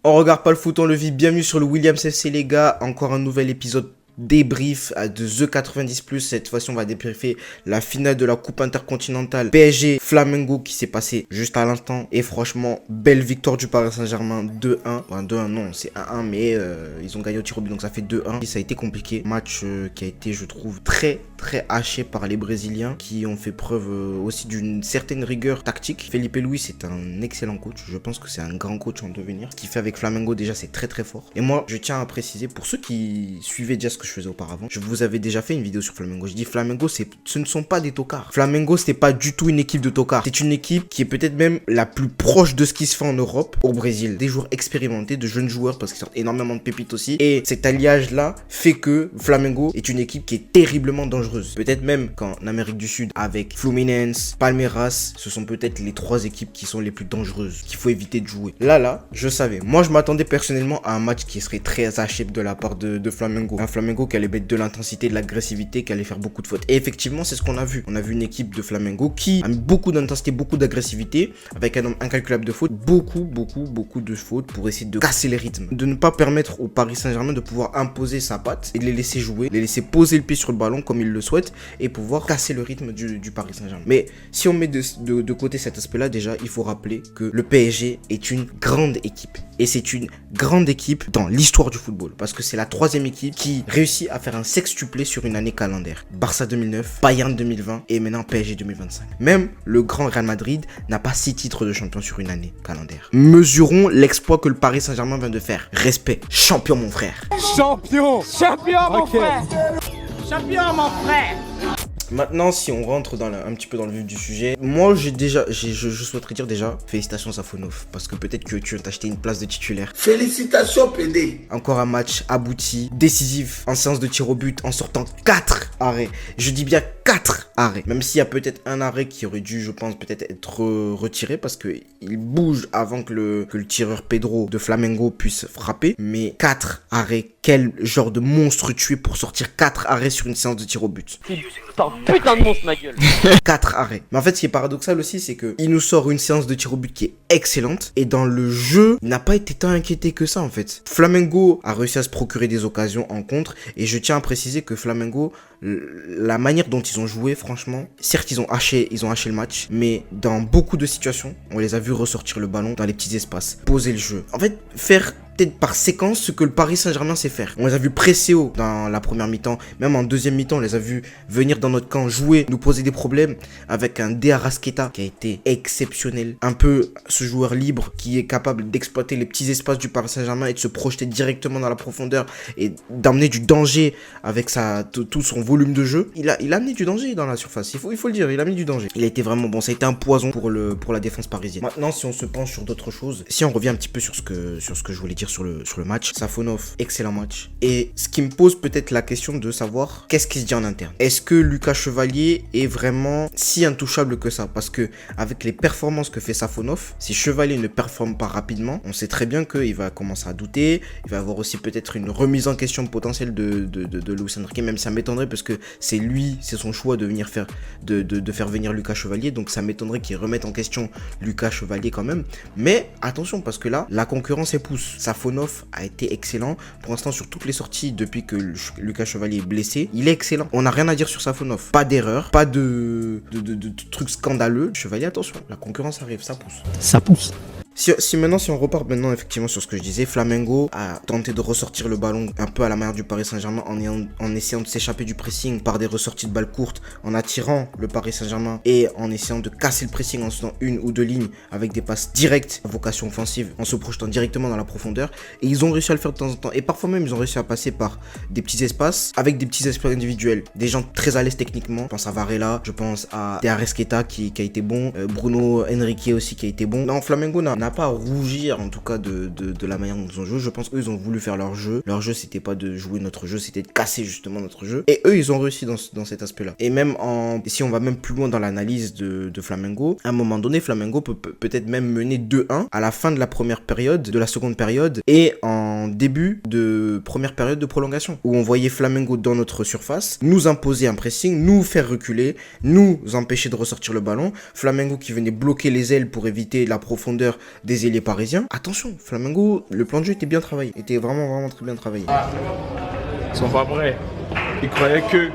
On regarde pas le foot, on le vit. Bienvenue sur le Williams FC les gars. Encore un nouvel épisode débrief de The 90+. Cette fois-ci on va débriefer la finale de la Coupe Intercontinentale PSG Flamengo qui s'est passée juste à l'instant. Et franchement, belle victoire du Paris Saint-Germain 2-1. Enfin 2-1 non, c'est 1-1 mais ils ont gagné au tir au but donc ça fait 2-1. Et ça a été compliqué. Match qui a été je trouve très haché par les Brésiliens qui ont fait preuve aussi d'une certaine rigueur tactique. Felipe Luis est un excellent coach. Je pense que c'est un grand coach en devenir. Ce qu'il fait avec Flamengo déjà c'est très fort. Et moi je tiens à préciser pour ceux qui suivaient déjà ce que je faisais auparavant, je vous avais déjà fait une vidéo sur Flamengo. Je dis Flamengo ce ne sont pas des tocards. Flamengo c'est pas du tout une équipe de tocards. C'est une équipe qui est peut-être même la plus proche de ce qui se fait en Europe au Brésil. Des joueurs expérimentés, de jeunes joueurs parce qu'ils sortent énormément de pépites aussi. Et cet alliage là fait que Flamengo est une équipe qui est terriblement dangereuse. Peut-être même qu'en Amérique du Sud avec Fluminense, Palmeiras, ce sont peut-être les trois équipes qui sont les plus dangereuses, qu'il faut éviter de jouer. Là, je savais. Moi, je m'attendais personnellement à un match qui serait très haché de la part de Flamengo. Un Flamengo qui allait mettre de l'intensité, de l'agressivité, qui allait faire beaucoup de fautes. Et effectivement, c'est ce qu'on a vu. On a vu une équipe de Flamengo qui a mis beaucoup d'intensité, beaucoup d'agressivité, avec un nombre incalculable de fautes. Beaucoup de fautes pour essayer de casser les rythmes. De ne pas permettre au Paris Saint-Germain de pouvoir imposer sa patte et de les laisser jouer, les laisser poser le pied sur le ballon comme il le souhaite et pouvoir casser le rythme du Paris Saint-Germain. Mais si on met de côté cet aspect-là, déjà, il faut rappeler que le PSG est une grande équipe. Et c'est une grande équipe dans l'histoire du football. Parce que c'est la troisième équipe qui réussit à faire un sextuplé sur une année calendaire. Barça 2009, Bayern 2020 et maintenant PSG 2025. Même le grand Real Madrid n'a pas 6 titres de champion sur une année calendaire. Mesurons l'exploit que le Paris Saint-Germain vient de faire. Respect. Champion, mon frère. Champion, mon frère. Champion, mon frère. Maintenant, si on rentre un petit peu dans le vif du sujet, moi je souhaiterais dire déjà félicitations Safonov parce que peut-être que tu viens t'acheter une place de titulaire. Félicitations PD. Encore un match abouti, décisif, en séance de tir au but, en sortant 4 arrêts. Je dis bien 4 arrêts. Même s'il y a peut-être un arrêt qui aurait dû, je pense, peut-être être retiré parce que il bouge avant que le tireur Pedro de Flamengo puisse frapper. Mais 4 arrêts, quel genre de monstre tu es pour sortir 4 arrêts sur une séance de tir au but. Putain de monstre ma gueule. 4 arrêts. Mais en fait ce qui est paradoxal aussi c'est que il nous sort une séance de tir au but qui est excellente et dans le jeu il n'a pas été tant inquiété que ça en fait. Flamengo a réussi à se procurer des occasions en contre et je tiens à préciser que Flamengo, la manière dont ils ont joué franchement, certes ils ont haché le match mais dans beaucoup de situations on les a vus ressortir le ballon dans les petits espaces, poser le jeu. En fait faire peut-être par séquence ce que le Paris Saint-Germain sait faire. On les a vus presser haut dans la première mi-temps, même en deuxième mi-temps, on les a vus venir dans notre camp, jouer, nous poser des problèmes avec un De Arrascaeta qui a été exceptionnel. Un peu ce joueur libre qui est capable d'exploiter les petits espaces du Paris Saint-Germain et de se projeter directement dans la profondeur et d'amener du danger avec tout son volume de jeu. Il a amené du danger dans la surface, il faut le dire, il a mis du danger. Il a été vraiment bon, ça a été un poison pour la défense parisienne. Maintenant, si on se penche sur d'autres choses, si on revient un petit peu sur ce que je voulais dire sur le match, Safonov, excellent match. Et ce qui me pose peut-être la question de savoir qu'est-ce qui se dit en interne. Est-ce que Lucas Chevalier est vraiment si intouchable que ça? Parce que avec les performances que fait Safonov, si Chevalier ne performe pas rapidement, on sait très bien qu'il va commencer à douter. Il va avoir aussi peut-être une remise en question potentielle de Luis Enrique, même si ça m'étonnerait parce que c'est son choix de venir faire venir Lucas Chevalier, donc ça m'étonnerait qu'il remette en question Lucas Chevalier quand même. Mais attention parce que là, la concurrence épouse. Safonov a été excellent. Pour l'instant, sur toutes les sorties depuis que Lucas Chevalier est blessé, il est excellent. On n'a rien à dire sur Safonov. Pas d'erreur, pas de trucs scandaleux. Chevalier, attention, la concurrence arrive, ça pousse. Ça pousse. Si on repart maintenant effectivement sur ce que je disais, Flamengo a tenté de ressortir le ballon un peu à la manière du Paris Saint-Germain en essayant de s'échapper du pressing par des ressorties de balles courtes, en attirant le Paris Saint-Germain et en essayant de casser le pressing en se faisant une ou deux lignes avec des passes directes à vocation offensive, en se projetant directement dans la profondeur. Et ils ont réussi à le faire de temps en temps. Et parfois même ils ont réussi à passer par des petits espaces avec des petits exploits individuels. Des gens très à l'aise techniquement. Je pense à Varela, je pense à De Arrascaeta qui a été bon, Bruno Henrique aussi qui a été bon. Non, Flamengo n'a pas à rougir en tout cas de la manière dont ils ont joué. Je pense qu'eux ils ont voulu faire leur jeu. Leur jeu c'était pas de jouer notre jeu, c'était de casser justement notre jeu. Et eux ils ont réussi dans cet aspect là. Et même si on va même plus loin dans l'analyse de Flamengo, à un moment donné Flamengo peut-être même mener 2-1 à la fin de la première période, de la seconde période et en début de première période de prolongation où on voyait Flamengo dans notre surface nous imposer un pressing, nous faire reculer, nous empêcher de ressortir le ballon. Flamengo qui venait bloquer les ailes pour éviter la profondeur des ailiers parisiens. Attention, Flamengo, le plan de jeu était bien travaillé, était vraiment très bien travaillé. Ils sont pas prêts. Ils croyaient que...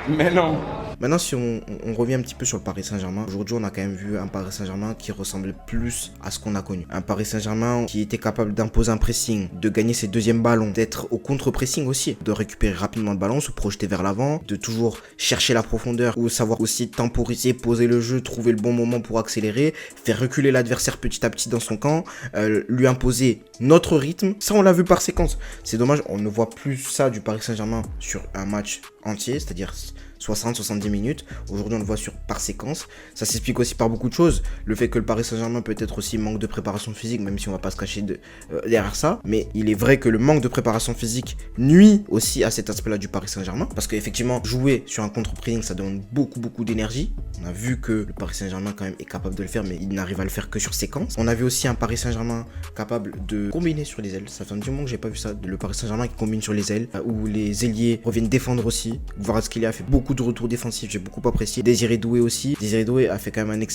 Mais non. Maintenant, si on revient un petit peu sur le Paris Saint-Germain, aujourd'hui, on a quand même vu un Paris Saint-Germain qui ressemblait plus à ce qu'on a connu. Un Paris Saint-Germain qui était capable d'imposer un pressing, de gagner ses deuxièmes ballons, d'être au contre-pressing aussi, de récupérer rapidement le ballon, se projeter vers l'avant, de toujours chercher la profondeur ou savoir aussi temporiser, poser le jeu, trouver le bon moment pour accélérer, faire reculer l'adversaire petit à petit dans son camp, lui imposer notre rythme. Ça, on l'a vu par séquence. C'est dommage, on ne voit plus ça du Paris Saint-Germain sur un match entier, c'est-à-dire 60-70 minutes. Aujourd'hui, on le voit par séquence. Ça s'explique aussi par beaucoup de choses. Le fait que le Paris Saint-Germain peut-être aussi manque de préparation physique, même si on va pas se cacher derrière ça. Mais il est vrai que le manque de préparation physique nuit aussi à cet aspect-là du Paris Saint-Germain. Parce qu'effectivement, jouer sur un contre-pressing, ça demande beaucoup d'énergie. On a vu que le Paris Saint-Germain quand même est capable de le faire, mais il n'arrive à le faire que sur séquence. On a vu aussi un Paris Saint-Germain capable de combiner sur les ailes. Ça fait un petit moment que j'ai pas vu ça. Le Paris Saint-Germain qui combine sur les ailes, où les ailiers reviennent défendre aussi. Kvaratskhelia a fait beaucoup de retours défensifs, j'ai beaucoup apprécié. Désiré Doué aussi. Désiré Doué a fait quand même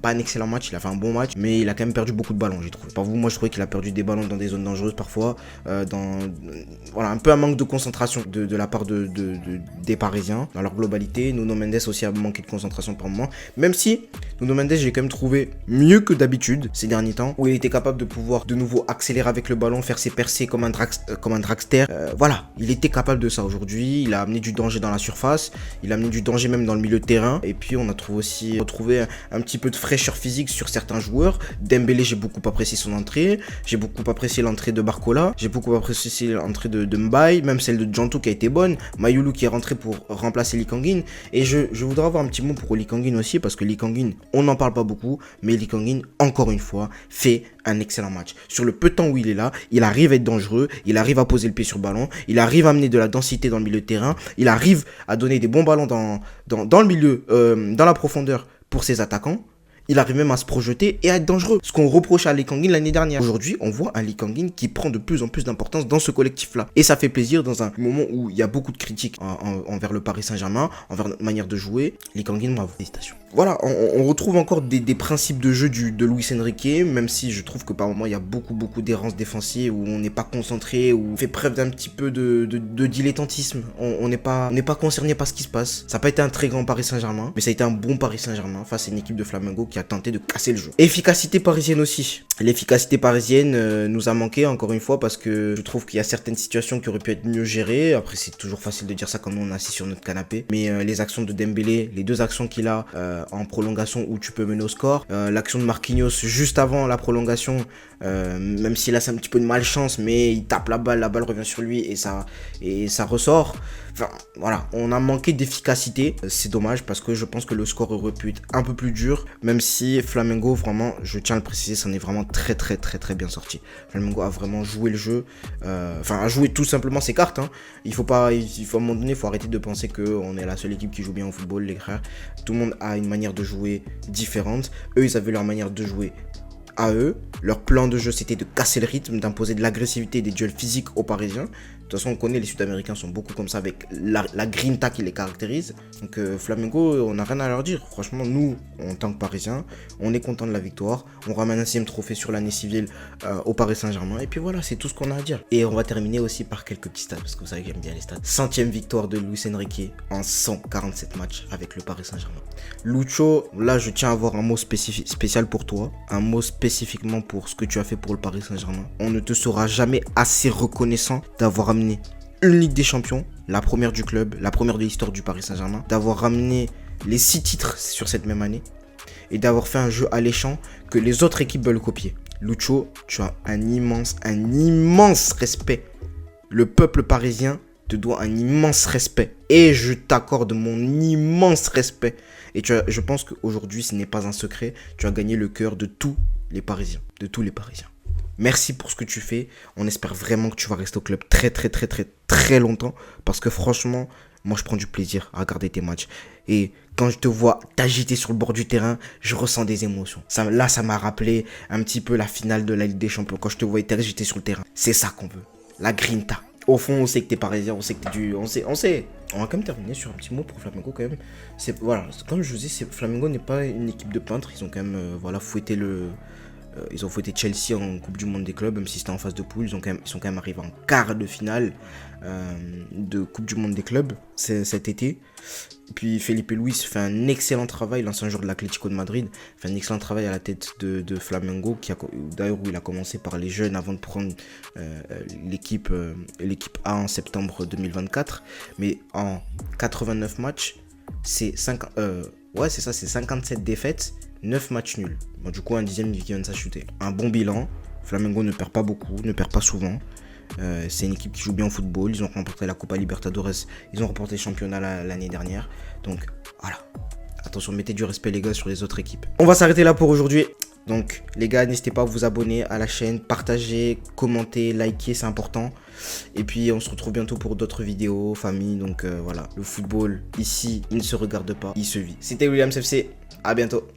pas un excellent match, il a fait un bon match, mais il a quand même perdu beaucoup de ballons, j'ai trouvé. Par vous, moi je trouvais qu'il a perdu des ballons dans des zones dangereuses parfois, voilà, un peu un manque de concentration de la part des Parisiens dans leur globalité. Nuno Mendes aussi a manqué de concentration par moment, même si Nuno Mendes, j'ai quand même trouvé mieux que d'habitude ces derniers temps, où il était capable de pouvoir de nouveau accélérer avec le ballon, faire ses percées comme un dragster. Voilà, il était capable de ça aujourd'hui. Il a amené du danger dans la surface, il a amené du danger même dans le milieu de terrain, et puis on a retrouvé un petit peu de fraîcheur physique sur certains joueurs. Dembélé, j'ai beaucoup apprécié son entrée, j'ai beaucoup apprécié l'entrée de Barcola, j'ai beaucoup apprécié l'entrée de Mbaye, même celle de Djantou qui a été bonne, Mayoulou qui est rentré pour remplacer Lee Kang-in, et je voudrais avoir un petit mot pour Lee Kang-in aussi, parce que Lee Kang-in, on n'en parle pas beaucoup, mais Lee Kang-in, encore une fois, fait un excellent match. Sur le peu de temps où il est là, il arrive à être dangereux, il arrive à poser le pied sur le ballon, il arrive à amener de la densité dans le milieu de terrain, il arrive à donner des bons ballons dans le milieu, dans la profondeur pour ses attaquants. Il arrive même à se projeter et à être dangereux. Ce qu'on reproche à Lee Kang-in l'année dernière. Aujourd'hui, on voit un Lee Kang-in qui prend de plus en plus d'importance dans ce collectif-là. Et ça fait plaisir dans un moment où il y a beaucoup de critiques envers le Paris Saint-Germain, envers notre manière de jouer. Lee Kang-in, bravo, félicitations. Voilà, on retrouve encore des principes de jeu de Luis Enrique, même si je trouve que par moments il y a beaucoup d'errances défensives, où on n'est pas concentré, où on fait preuve d'un petit peu de dilettantisme. On n'est pas concerné par ce qui se passe. Ça n'a pas été un très grand Paris Saint-Germain, mais ça a été un bon Paris Saint-Germain face à une équipe de Flamengo qui a tenté de casser le jeu. Efficacité parisienne aussi. L'efficacité parisienne nous a manqué encore une fois, parce que je trouve qu'il y a certaines situations qui auraient pu être mieux gérées. Après, c'est toujours facile de dire ça quand on est assis sur notre canapé, mais les actions de Dembélé, les deux actions qu'il a en prolongation où tu peux mener au score, l'action de Marquinhos juste avant la prolongation, même s'il a un petit peu de malchance, mais il tape la balle revient sur lui et ça ressort. Enfin, voilà, on a manqué d'efficacité. C'est dommage, parce que je pense que le score aurait pu être un peu plus dur, même si Flamengo, vraiment, je tiens à le préciser, ça en est vraiment très bien sorti. Flamengo a vraiment joué le jeu, a joué tout simplement ses cartes, hein. Il faut à un moment donné, il faut arrêter de penser qu'on est la seule équipe qui joue bien au football, les frères. Tout le monde a une manière de jouer différente. Eux, ils avaient leur manière de jouer à eux. Leur plan de jeu, c'était de casser le rythme, d'imposer de l'agressivité et des duels physiques aux Parisiens. De toute façon, on connaît, les Sud-Américains sont beaucoup comme ça, avec la grinta qui les caractérise. Donc Flamengo, on n'a rien à leur dire. Franchement, nous, en tant que Parisiens, on est content de la victoire. On ramène un 6e trophée sur l'année civile au Paris Saint-Germain. Et puis voilà, c'est tout ce qu'on a à dire. Et on va terminer aussi par quelques petits stats, parce que vous savez que j'aime bien les stats. 100e victoire de Luis Enrique en 147 matchs avec le Paris Saint-Germain. Lucho, là, je tiens à avoir un mot spécial pour toi. Un mot spécifiquement pour ce que tu as fait pour le Paris Saint-Germain. On ne te sera jamais assez reconnaissant d'avoir amené une Ligue des Champions, la première du club, la première de l'histoire du Paris Saint-Germain, d'avoir ramené les 6 titres sur cette même année, et d'avoir fait un jeu alléchant que les autres équipes veulent copier. Lucho, tu as un immense respect. Le peuple parisien te doit un immense respect, et je t'accorde mon immense respect. Et je pense qu'aujourd'hui, ce n'est pas un secret, tu as gagné le cœur de tous les Parisiens, Merci pour ce que tu fais. On espère vraiment que tu vas rester au club très longtemps, parce que franchement, moi je prends du plaisir à regarder tes matchs. Et quand je te vois t'agiter sur le bord du terrain, je ressens des émotions. Ça m'a rappelé un petit peu la finale de la Ligue des Champions, quand je te voyais t'agiter sur le terrain. C'est ça qu'on veut, la grinta. Au fond, on sait que t'es parisien, on sait que t'es du... On sait. On va quand même terminer sur un petit mot pour Flamengo quand même. Voilà, comme je vous dis, Flamengo n'est pas une équipe de peintres. Ils ont quand même fouetté Ils ont fouetté Chelsea en Coupe du Monde des clubs, même si c'était en phase de poule. Ils sont quand même arrivés en quart de finale de Coupe du Monde des clubs cet été. Et puis Felipe Luis fait un excellent travail, l'ancien joueur de l'Atlético de Madrid, fait un excellent travail à la tête de Flamengo, d'ailleurs où il a commencé par les jeunes avant de prendre l'équipe A en septembre 2024. Mais en 89 matchs, c'est 57 défaites, 9 matchs nuls. Bon, du coup, un 10e qui vient de s'acheter. Un bon bilan. Flamengo ne perd pas beaucoup, ne perd pas souvent. C'est une équipe qui joue bien au football. Ils ont remporté la Copa Libertadores. Ils ont remporté le championnat l'année dernière. Donc, voilà. Attention, mettez du respect, les gars, sur les autres équipes. On va s'arrêter là pour aujourd'hui. Donc, les gars, n'hésitez pas à vous abonner à la chaîne, partager, commenter, liker, c'est important. Et puis, on se retrouve bientôt pour d'autres vidéos, famille. Donc, voilà. Le football, ici, il ne se regarde pas, il se vit. C'était Williams FC. À bientôt.